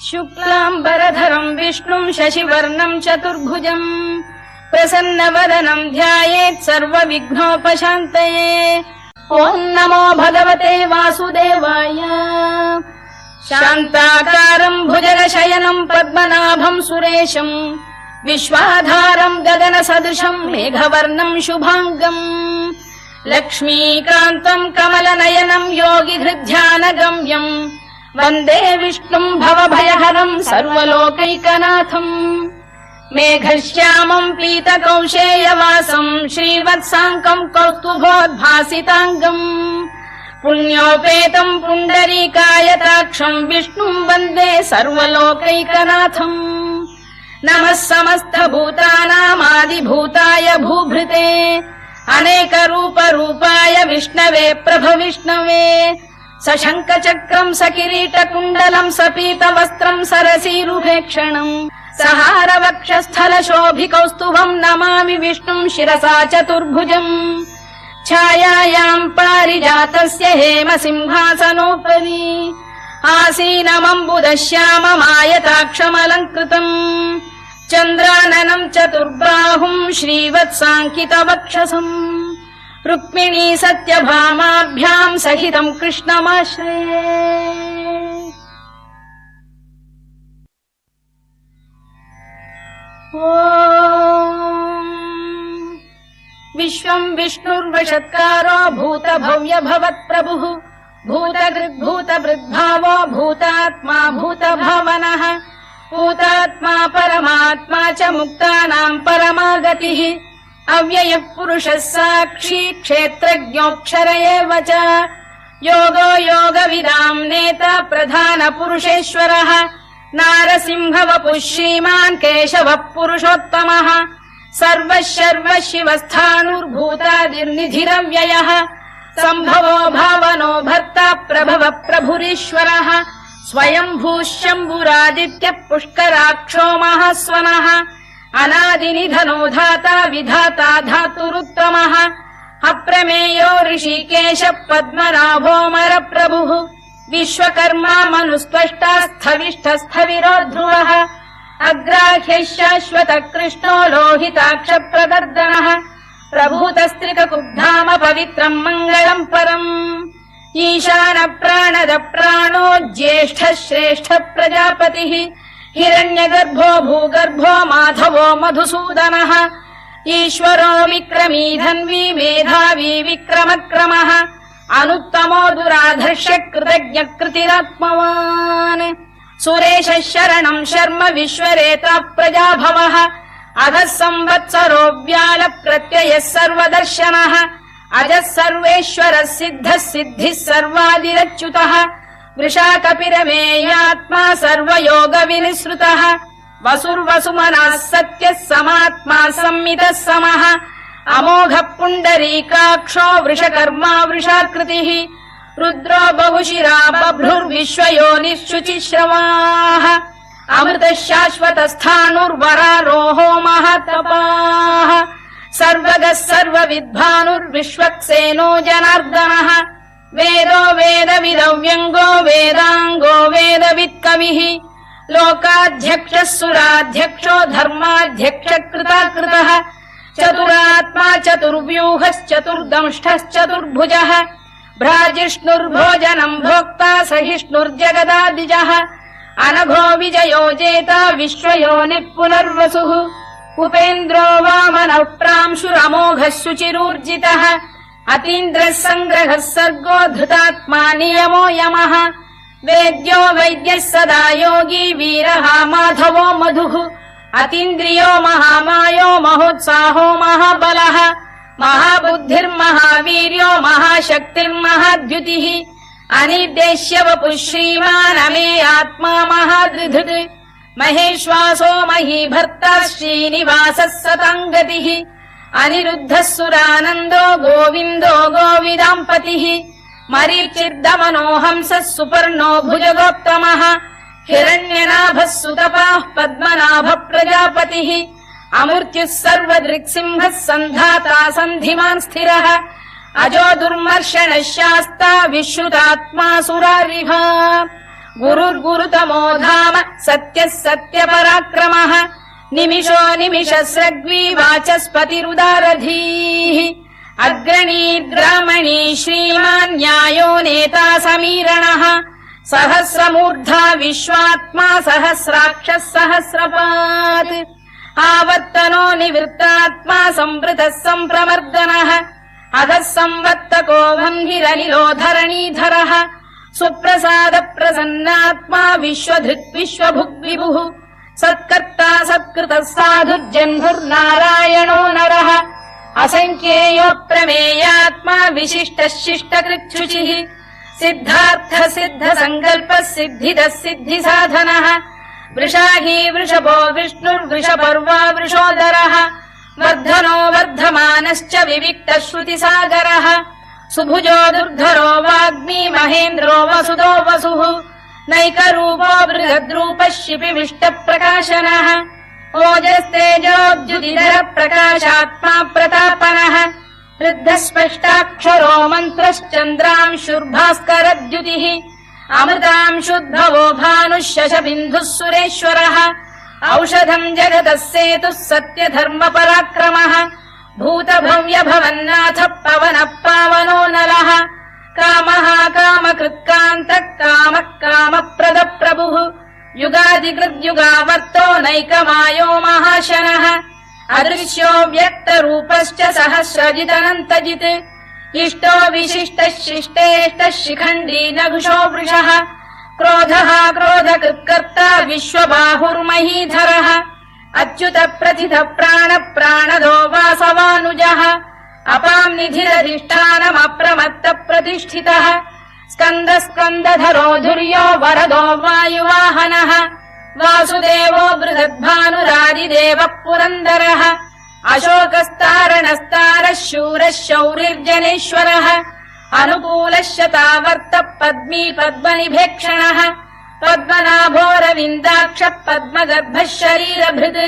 शुक्लाम्बरधरम् विष्णुम् शशिवर्णम् चतुर्भुजम् प्रसन्नवदनम् ध्यायेत् सर्वविघ्नोपशान्तये। ॐ नमो भगवते वासुदेवाय। शान्ताकारम् भुजगशयनम् पद्मनाभम् सुरेशम् विश्वाधारम् गगनसदृशम् मेघवर्णम् शुभाङ्गम् लक्ष्मीकान्तम् कमलनयनम् योगिहृद्ध्यानगम्यम् वन्दे विष्णुम् भवभयहरम् सर्वलोकैकनाथम्। मेघश्यामम् पीतकौशेयवासम् श्रीवत्साङ्कम् कौस्तुभोद्भासिताङ्गम् पुण्योपेतम् पुण्डरीकायताक्षम् विष्णुम् वन्दे सर्वलोकैकनाथम्। नमः समस्तभूतानामादिभूताय भूभृते अनेकरूपरूपाय विष्णवे प्रभविष्णवे। सशङ्खचक्रम् सकिरीटकुण्डलम् सपीतवस्त्रम् सरसीरुभेक्षणम् सहारवक्षस्थलशोभिकौस्तुभम् नमामि विष्णुम् शिरसा चतुर्भुजम्। छायायाम् पारिजातस्य हेमसिंहासनोपरि आसीनमम्बुदश्याममायताक्षमलङ्कृतम् चन्द्राननम् चतुर्बाहुम् श्रीवत्साङ्कितवक्षसम् रुक्मिणी सत्यभामाभ्याम् सहितम् कृष्णमाश्रये। विश्वम् विष्णुर्वषत्कारो भूतभव्य भवत्प्रभुः भूतकृद्भूतभृद्भावो भूतात्मा भूतभावनः भूतात्मा परमात्मा च मुक्तानाम् परमागतिः अव्ययः पुरुषः साक्षी क्षेत्रज्ञोऽक्षर एव च योगो योगविदाम् नेता प्रधानपुरुषेश्वरः नारसिंहवपुः श्रीमान् केशवः पुरुषोत्तमः सर्वः शर्वः शिवस्थाणुर्भूतादिर्निधिरव्ययः सम्भवो भावनो भर्ता प्रभवः प्रभुरीश्वरः स्वयम्भूः शम्भुरादित्यः पुष्कराक्षो महास्वनः अनादिनिधनो धाता विधाता धातुरुत्तमः अप्रमेयो ऋषिकेशः पद्मनाभोऽमरप्रभुः विश्वकर्मा मनुस्त्वष्टा स्थविष्ठस्थविरो ध्रुवः अग्राह्यः शाश्वतः कृष्णो लोहिताक्षप्रदर्दनः प्रभूतस्त्रिककुब्धाम पवित्रम् मङ्गलम् परम् ईशानप्राणदप्राणो ज्येष्ठः श्रेष्ठः प्रजापतिः हिरण्यगर्भो भूगर्भो माधवो मधुसूदनः ईश्वरो विक्रमी धन्वी मेधावी विक्रमक्रमः अनुत्तमो दुराधर्ष्य कृतज्ञः कृतिरात्मवान् सुरेशः शरणम् शर्म विश्वरेता प्रजाभवः अधः संवत्सरो व्याल प्रत्ययः सर्वदर्शनः अजः सर्वेश्वरः सिद्धः सिद्धिः सर्वादिरच्युतः वृषाकपिरमेयात्मा सर्वयोगविनिसृतः वसुर्वसुमनः सत्यः समात्मा संमितः समः अमोघः पुण्डरीकाक्षो वृषकर्मा वृषाकृतिः रुद्रो बहुशिरा बभ्रुर्विश्वयोनिश्शुचिश्रवाः अमृतः शाश्वतस्थाणुर्वरारोहो महातपाः सर्वगः सर्वविद्भानुर्विश्वक्सेनो जनार्दनः वेदो वेदविदव्यङ्गो वेदाङ्गो वेदवित्कविः लोकाध्यक्षः सुराध्यक्षो धर्माध्यक्षः कृताकृतः चतुरात्मा चतुर्व्यूहश्चतुर्दंष्टश्चतुर्भुजः भ्राजिष्णुर्भोजनम् भोक्ता सहिष्णुर्जगदादिजः अनघो विजयो जेता विश्वयोनिः पुनर्वसुः उपेन्द्रो वामनः प्रांशुरमोघः शुचिरूर्जितः अतीन्द्रः सङ्ग्रहः सर्गो धृतात्मा नियमो यमः वेद्यो वैद्यः सदा योगी वीरः माधवो मधुः अतीन्द्रियो महामायो महोत्साहो महाबलः महाबुद्धिर्महावीर्यो महाशक्तिर्महाद्युतिः अनिर्देश्य वपुः श्रीमान् अमे आत्मा महादृधृत् महेश्वासो महीभर्ता श्रीनिवासः सताङ्गतिः अनिरुद्धः सुरानन्दो गोविन्दो गोविदाम्पतिः मरीचिर्दमनो हंसः सुपर्णो भुजगोत्तमः हिरण्यनाभः सुतपाः पद्मनाभः प्रजापतिः अमृत्युः सर्वदृक्सिंहः सन्धाता सन्धिमान् स्थिरः अजो दुर्मर्षणः शास्ता विश्रुतात्मा सुरारिभा गुरुर्गुरुतमो धाम सत्यः सत्यपराक्रमः निमिषो निमिषस्रग्वी वाचस्पतिरुदारधीः अग्रणीर्ग्रामणी श्रीमान् न्यायो नेता समीरणः सहस्रमूर्धा विश्वात्मा सहस्राक्षः सहस्रपात् आवर्तनो निवृत्तात्मा संवृतः सम्प्रमर्दनः अधः संवर्तको वह्निरनिलो धरणीधरः सुप्रसाद प्रसन्नात्मा विश्वधृक् विश्वभुग्विभुः सत्कर्ता सत्कृतः साधुर्जन्मुर्नारायणो नरः असंख्येयो प्रमेयात्मा विशिष्टः शिष्टकृच्छुचिः सिद्धार्थ सिद्ध संकल्पः सिद्धिदः सिद्धिसाधनः वृषाही वृषभो विष्णुर्वृषपर्वा वृषोदरः वर्धनो वर्धमानश्च विविक्तः श्रुतिसागरः सुभुजो दुर्धरो वाग्मी महेन्द्रो वसुदो वसुः नैकरूपो बृहद्रूपः शिपिविष्टप्रकाशनः ओजस्तेजोद्युतिधरः प्रकाशात्मा प्रतापनः वृद्धस्पष्टाक्षरो मन्त्रश्चन्द्रांशुर्भास्करद्युतिः अमृतांशुद्भवो भानुः शशबिन्दुः सुरेश्वरः औषधम् जगतः सेतुः सत्यधर्मपराक्रमः भूतभव्य भवन्नाथ पवनः पावनो नलः कामः कामकृत्कान्तः कामः कामप्रदः प्रभुः युगादिकृद्युगावर्तो नैकमायो महाशनः अदृश्यो व्यक्तरूपश्च सहस्रजिदनन्तजित् इष्टो विशिष्टः शिष्टेष्टः शिखण्डी नघुषो वृषः क्रोधः क्रोधकृत्कर्ता विश्वबाहुर्महीधरः अच्युत प्रथित प्राण प्राणदो वासवानुजः अपां निधिरधिष्ठानमप्रमत्त प्रतिष्ठितः स्कन्द स्कन्दधरो धुर्यो वरदो वायुवाहनः वासुदेवो बृहद्भानुरादिदेवः पुरन्दरः अशोकस्तारणस्तारः शूरः शौरिर्जनेश्वरः अनुकूलः शतावर्तः पद्मी पद्मनिभेक्षणः पद्मनाभोरविन्दाक्षः पद्मगर्भः शरीरभृत्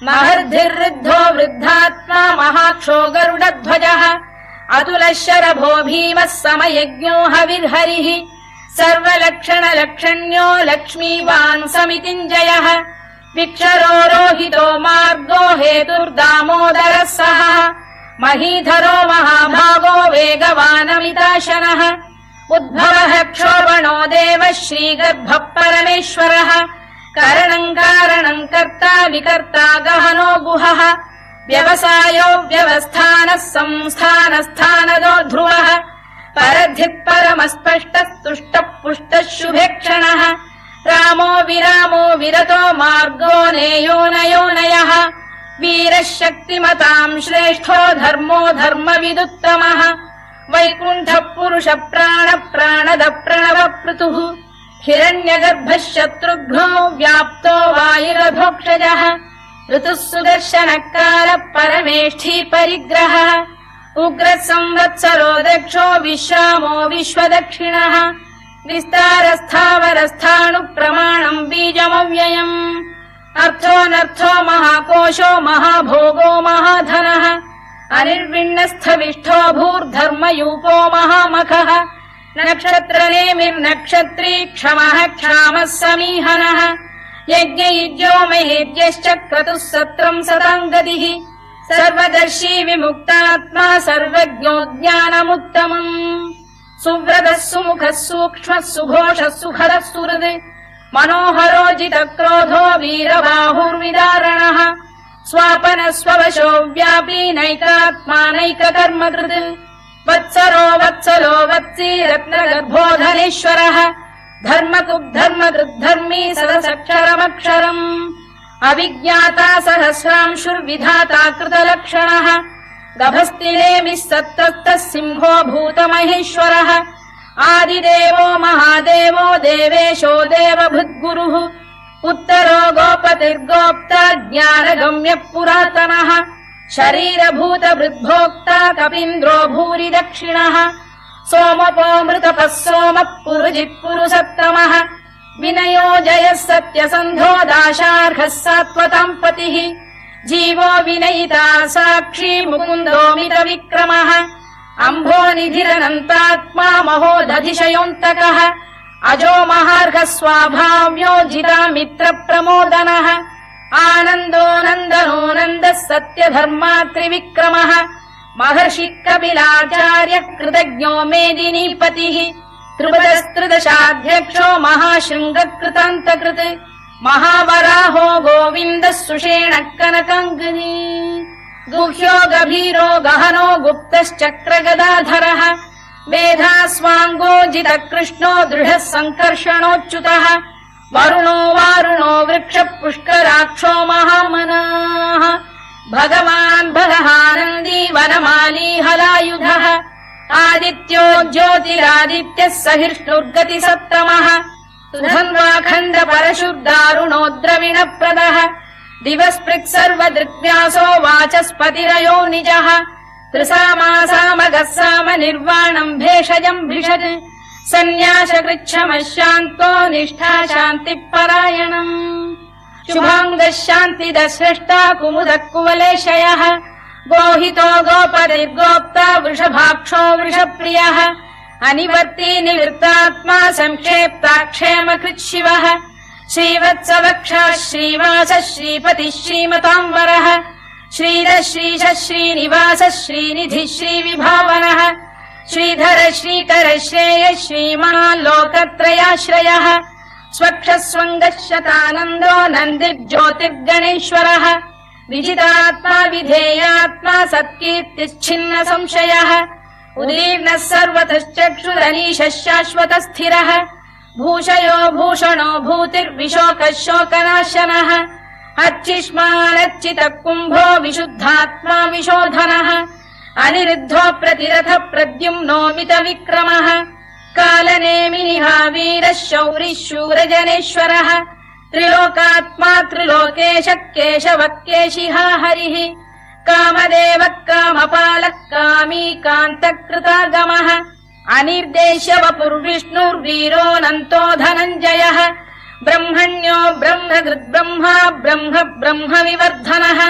महर्धिर्वृद्धो वृद्धात्मा महाक्षो गरुडध्वजः अतुलः शरभो भीमः समयज्ञो हविर्हरिः सर्वलक्षणलक्षण्यो लक्ष्मीवान् समितिञ्जयः विक्षरो रोहितो मार्गो हेतुर्दामोदरः सः महीधरो महाभागो वेगवानमिताशनः उद्भवः क्षोभणो देवः श्रीगर्भः परमेश्वरः करणम् कारणम् कर्ता विकर्ता गहनो गुहः व्यवसायो व्यवस्थानः संस्थानस्थानदो ध्रुवः परधिः परमस्पष्टः तुष्टः पुष्टः शुभेक्षणः रामो विरामो विरतो मार्गो नेयो नयोनयः वीरः शक्तिमताम् श्रेष्ठो धर्मो धर्मविदुत्तमः वैकुण्ठः पुरुष प्राण प्राणद प्रणव पृतुः हिरण्यगर्भः शत्रुघ्नो व्याप्तो वायुरधोक्षजः ऋतुः सुदर्शनकार परमेष्ठी परिग्रहः उग्रः संवत्सरो दक्षो विश्रामो विश्वदक्षिणः विस्तारस्थावरस्थाणुः प्रमाणम् बीजमव्ययम् अर्थोऽनर्थो महाकोशो महाभोगो महाधनः अनिर्विण्णस्थविष्ठो भूर्धर्मयूपो महामखः नक्षत्रनेमिर्नक्षत्री क्षमः क्षामः समीहनः यज्ञयुज्यो महेद्यश्च क्रतुः सत्रम् सताम् गतिः सर्वदर्शी विमुक्तात्मा सर्वज्ञो ज्ञानमुत्तमम् सुव्रतः सुमुखः सूक्ष्मः सुघोषः सुखरः सुहृद् मनोहरोजितक्रोधो वीरबाहुर्विदारणः स्वापनः स्ववशो व्यापी नैकात्मा नैककर्मकृत् वत्सरो वत्सलो वत्सी रत्नगर्भोधनेश्वरः धर्मकृद्धर्मी सदसक्षरमक्षरम् अविज्ञाता सहस्रांशुर्विधाता कृतलक्षणः गभस्तिनेमिः सत्तस्तः सिंहो भूतमहेश्वरः आदिदेवो महादेवो देवेशो देवभृद्गुरुः उत्तरो गोपतिर्गोप्ता ज्ञानगम्यः पुरातनः शरीरभूतभृद्भोक्ता कपीन्द्रो भूरि दक्षिणः सोमपोऽमृतपः सोमः पुरुजित् पुरुषत्तमः विनयो जयः सत्यसन्धो दाशार्हः सात्वताम् पतिः जीवो विनयिता साक्षी मुकुन्दोमितविक्रमः अम्भोनिधिरनन्तात्मा महोदधिशयोऽन्तकः अजो महार्घ स्वाभाव्यो जिता मित्र प्रमोदनः आनन्दो नन्दनो नन्दः सत्यधर्मा त्रिविक्रमः महर्षि कपिलाचार्य कृतज्ञो मेदिनीपतिः त्रिपदस्त्रिदशाध्यक्षो महाशृङ्गकृतान्तकृत् महावराहो गोविन्दः सुषेणः कनकाङ्गनी गुह्यो गभीरो गहनो गुप्तश्चक्रगदाधरः वेधास्वाङ्गो जितः कृष्णो दृढः सङ्कर्षणोच्युतः वरुणो वारुणो वृक्षः पुष्कराक्षो महामनाः भगवान् भगहानन्दी वनमाली हलायुधः आदित्यो ज्योतिरादित्यः सहिष्णुर्गति सप्तमः सुधन्वाखण्ड परशुर्दारुणो द्रविणप्रदः दिवस्पृक् सर्वदृग्व्यासो वाचस्पतिरयो निजः त्रिसामासामगः साम निर्वाणम् भेषजम् भिषज सन्न्यासकृच्छमः शान्तो निष्ठा शान्तिपरायणम् शुभाङ्गः शान्तिदः स्रष्टा कुमुदः कुवलेशयः गोहितो गोपतिर्गोप्ता वृषभाक्षो वृषप्रियः अनिवर्ती निवृत्तात्मा संक्षेप्ता क्षेमकृच्छिवः श्रीवत्सवक्षः श्रीवासः श्रीपतिः श्रीमताम्बरः श्रीधः श्रीशः श्रीनिवासः श्रीनिधिः श्रीविभावनः श्रीधर श्रीकर श्रेयः श्रीमान् लोकत्रयाश्रयः स्वक्षः स्वङ्गः शतानन्दो नन्दिर्ज्योतिर्गणेश्वरः विजितात्मा विधेयात्मा सत्कीर्तिश्छिन्न संशयः उदीर्णः सर्वतश्चक्षुरनीशः शाश्वतस्थिरः भूषयो भूषणो भूतिर्विशोकः शोकनाशनः अर्चिष्मानर्चितः कुम्भो विशुद्धात्मा विशोधनः अनिरुद्धो प्रतिरथ प्रद्युम्नो मितविक्रमः कालनेमिनिहा वीरः शौरिः शूरजनेश्वरः त्रिलोकात्मा त्रिलोकेशः केशवः केशिहा हरिः कामदेवः कामपालः कामी कान्तकृतागमः अनिर्देश्य वपुर्विष्णुर्वीरोऽनन्तो धनञ्जयः ब्रह्मण्यो ब्रह्मकृद्ब्रह्मा ब्रह्म ब्रह्मविवर्धनः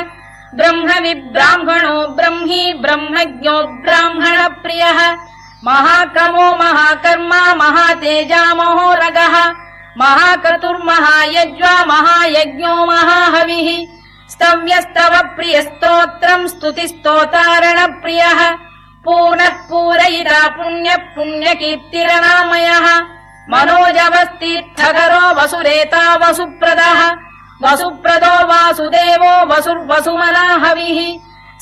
ब्रह्मविब्राह्मणो ब्रह्मी ब्रह्मज्ञो ब्राह्मणप्रियः महाक्रमो महाकर्मा महातेजा महोरगः महाक्रतुर्महायज्वा महायज्ञो महाहविः स्तव्यस्तव प्रियस्तोत्रम् स्तुतिस्तोतारणप्रियः पूर्णः पूरयिता पुण्यः पुण्यकीर्तिरनामयः मनोजवस्तीर्थकरो वसुरेता वसुप्रदः वसुप्रदो वासुदेवो वसुर्वसुमनाहविः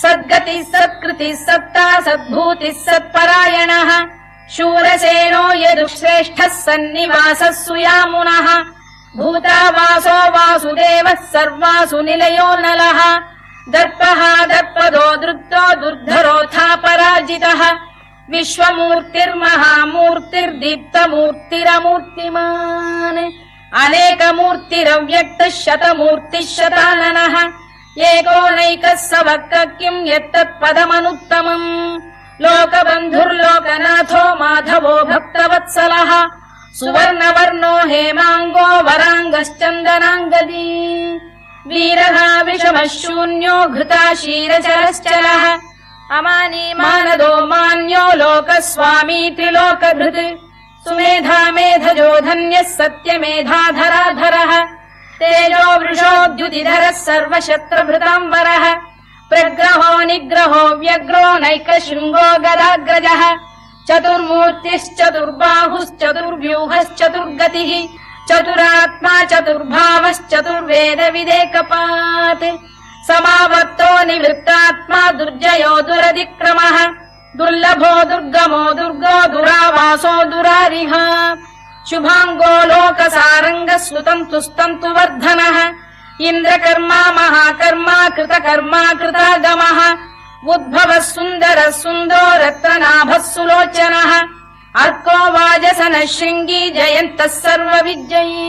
सद्गतिः सत्कृतिः सत्ता सद्भूतिः सत्परायणः शूरसेनो यदुश्रेष्ठः सन्निवासः सुयामुनः भूतावासो वासुदेवः सर्वासु निलयो नलः दर्पः दर्पदो दृप्तो दुर्धरोऽथा पराजितः विश्वमूर्तिर्महामूर्तिर्दीप्तमूर्तिरमूर्तिमान् अनेकमूर्तिरव्यक्तः शतमूर्तिः शताननः एको नैकः स वक्र किम् यत्तत्पदमनुत्तमम् लोकबन्धुर्लोकनाथो माधवो भक्तवत्सलः सुवर्णवर्णो हेमाङ्गो वराङ्गश्चन्दनाङ्गदी वीरः विषमः शून्यो घृता क्षीरचरश्चलः अमानी मानदो मान्यो लोकस्वामी त्रिलोकभृत् सुमेधा मेधजो धन्यः सत्यमेधाधराधरः तेजो वृषोद्युतिधरः सर्वशस्त्रभृताम्बरः प्रग्रहो निग्रहो व्यग्रो नैकशृङ्गो गदाग्रजः चतुर्मूर्तिश्चतुर्बाहुश्चतुर्व्यूहश्चतुर्गतिः चतुरात्मा चतुर्भावश्चतुर्वेदविदेकपात् समावर्तो निवृत्तात्मा दुर्जयो दुरधिक्रमः दुर्लभो दुर्गमो दुर्गो दुरावासो दुरारिः शुभाङ्गो लोकसारङ्गः सुतन्तु स्तन्तु वर्धनः इन्द्रकर्मा महाकर्मा कृतकर्मा कृतागमः उद्भवः सुन्दरः सुन्दो रत्ननाभः सुलोचनः अर्को वाजसनः शृङ्गी जयन्तः सर्वविजयी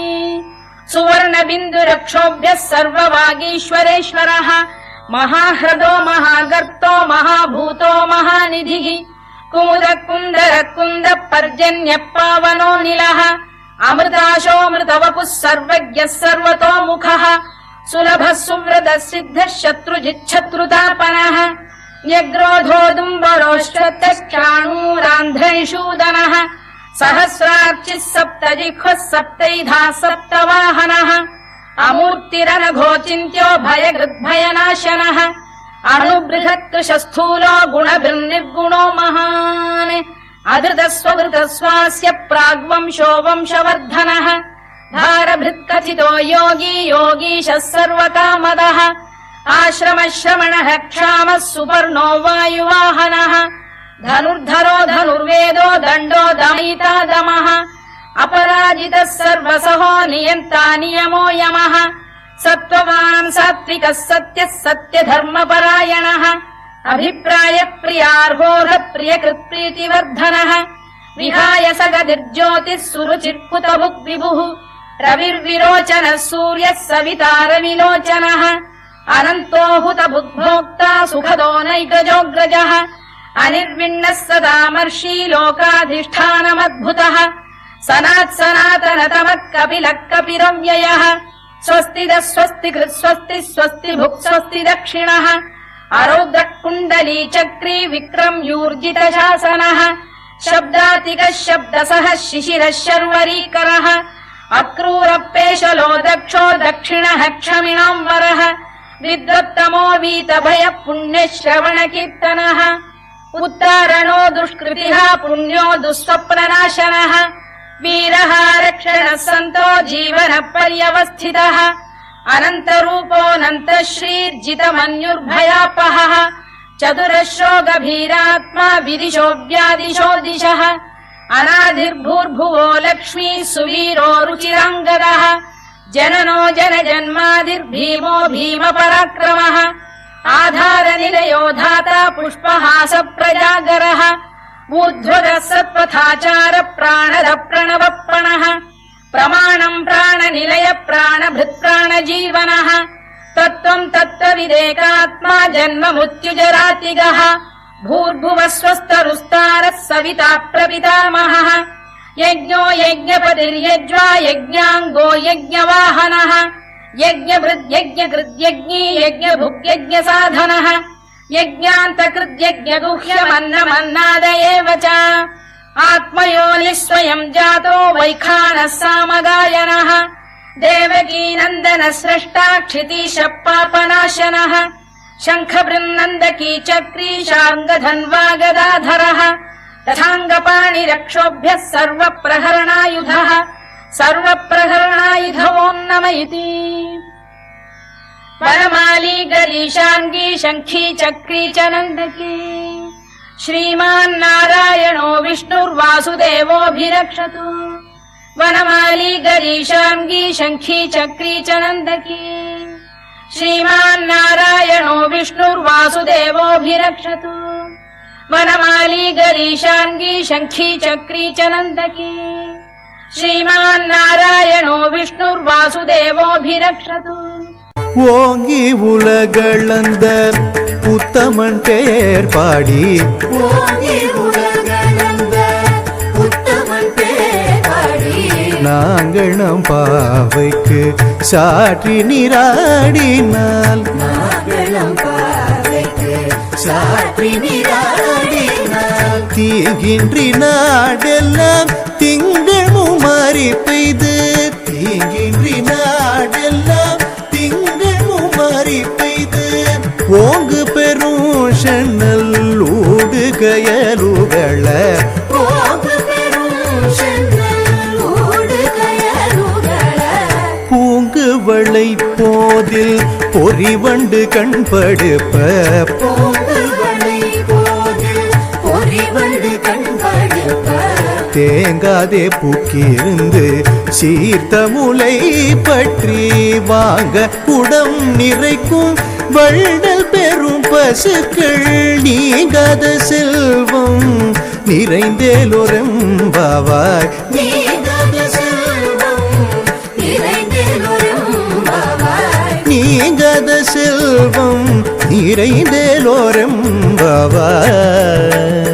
सुवर्णबिन्दुरक्षोभ्यः सर्ववागीश्वरेश्वरः महाह्रदो महागर्तो महाभूतो महानिधिः कुमुद कुन्दर कुन्द पर्जन्यः पावनो निलः अमृताशोऽमृतवपुः सर्वज्ञः सर्वतोमुखः सुलभः सुव्रतः सिद्धः शत्रुजिच्छत्रुतापनः न्यग्रोधोदुम्बरोश्चतश्चाणूरान्ध्रैषूदनः सहस्रार्चिः सप्तजिह्वः सप्तैधा सप्तवाहनः अमूर्तिरनघोचिन्त्यो भयकृद्भयनाशनः अणुबृहत्कृशस्थूलो गुणभिर्निर्गुणो महान् अधृतस्वधृतस्वास्य प्राग्वंशो वंशवर्धनः भारभृत्कथितो योगी योगीशः सर्वकामदः आश्रमश्रमणः क्षामः सुपर्णो वायुवाहनः धनुर्धरो धनुर्वेदो दण्डो दमयिता दमः अपराजितः सर्वसहो नियन्ता नियमो यमः सत्त्ववान् सात्विकः सत्यः सत्यधर्मपरायणः अभिप्रायप्रियार्होः प्रियकृत्प्रीतिवर्धनः विहाय सगतिर्ज्योतिः सुरुचिर्कुतभुग्विभुः रविर्विरोचनः सूर्यः सविता रविलोचनः अनन्तो हुतभुग्भोक्ता सुखदो नैकजोऽग्रजः अनिर्विण्णः सदामर्षी लोकाधिष्ठानमद्भुतः सनात्सनातनतमः कपिलः कपिरव्ययः स्वस्तिदः स्वस्तिकृत् स्वस्ति स्वस्तिभुक् स्वस्ति दक्षिणः अरौद्रः कुण्डली चक्री विक्रम्यूर्जितशासनः शब्दातिकः शब्दसः शिशिरः शर्वरीकरः अक्रूरपेशलो दक्षो दक्षिणः क्षमिणाम्बरः विद्वत्तमो वीतभयः पुण्यश्रवणकीर्तनः उत्तारणो दुष्कृतिः पुण्यो दुःस्वप्ननाशनः वीरः रक्षणः सन्तो जीवनः पर्यवस्थितः अनन्तरूपोऽनन्तः श्रीर्जितमन्युर्भयापहः चतुरश्रो गभीरात्मा विदिशो व्यादिशो दिशः अनादिर्भूर्भुवो लक्ष्मी सुवीरो रुचिराङ्गदः जननो जनजन्मादिर्भीमो भीमपराक्रमः आधारनिलयो धाता पुष्पहास प्रजागरः ऊर्ध्वगः सत्पथाचार प्राणद प्रणवप्रणः प्रमाणम् प्राणनिलय प्राणभृत्प्राणजीवनः तत्त्वम् तत्त्वविदेकात्मा जन्म मृत्युजरातिगः भूर्भुवः स्वस्तरुस्तारः सविता प्रपितामहः यज्ञो यज्ञपतिर्यज्वा यज्ञाङ्गो यज्ञवाहनः यज्ञभृद्यज्ञकृद्यज्ञी यज्ञभुग्यज्ञसाधनः यज्ञान्तकृद्यज्ञगुह्यमन्नमन्नाद एव च आत्मयोनिः स्वयम् जातो वैखानः सामगायनः देवकीनन्दनः स्रष्टा क्षितीशः पापनाशनः शङ्खबृन्नन्दकी चक्री शार्ङ्गधन्वा गदाधरः तथाङ्गपाणिरक्षोभ्यः सर्वप्रहरणायुधः सर्वप्रहरणायुधवोन्नम इति वनमाली गरीशाङ्गी शङ्खी चक्री च नन्दकी श्रीमान्नारायणो विष्णुर्वासुदेवोऽभिरक्षतु वनमाली गरीशाङ्गी शङ्खी चक्री च नन्दकी श्रीमान्नारायणो विष्णुर्वासुदेवोऽभिरक्षतु वनमाली गरीशाङ्गी शङ्खी चक्री च नन्दकी श्रीमान्नारायणो विष्णुर्वासुदेवोऽभिरक्षतु ஓங்கி உலகளந்தர் உத்தமன் பேர் பாடி நாங்கள் நம் பாவைக்கு சாற்றி நீராடினால் தீங்கின்றி நாடெல்லாம் திங்களும் மாறி பெய்து தீங்கின்றி நாடெல்லாம் திங்களும் மாறி பெய்து ஓங்கு பெரும் சென்னல் ஊடு கயலுகள பூங்கு வளை போதில் பொறிவண்டு கண்படுப்ப தேங்காதே பூக்கிருந்து சீர்த்த முலை பற்றி வாங்க உடம் நிறைக்கும் வள்ளல் பெரும் பசுக்கள் நீங்காத செல்வம் நிறைந்தேலொரெம்பாவாய் நீங்காத செல்வம் நிறைந்தேலொரெம்பாவாய்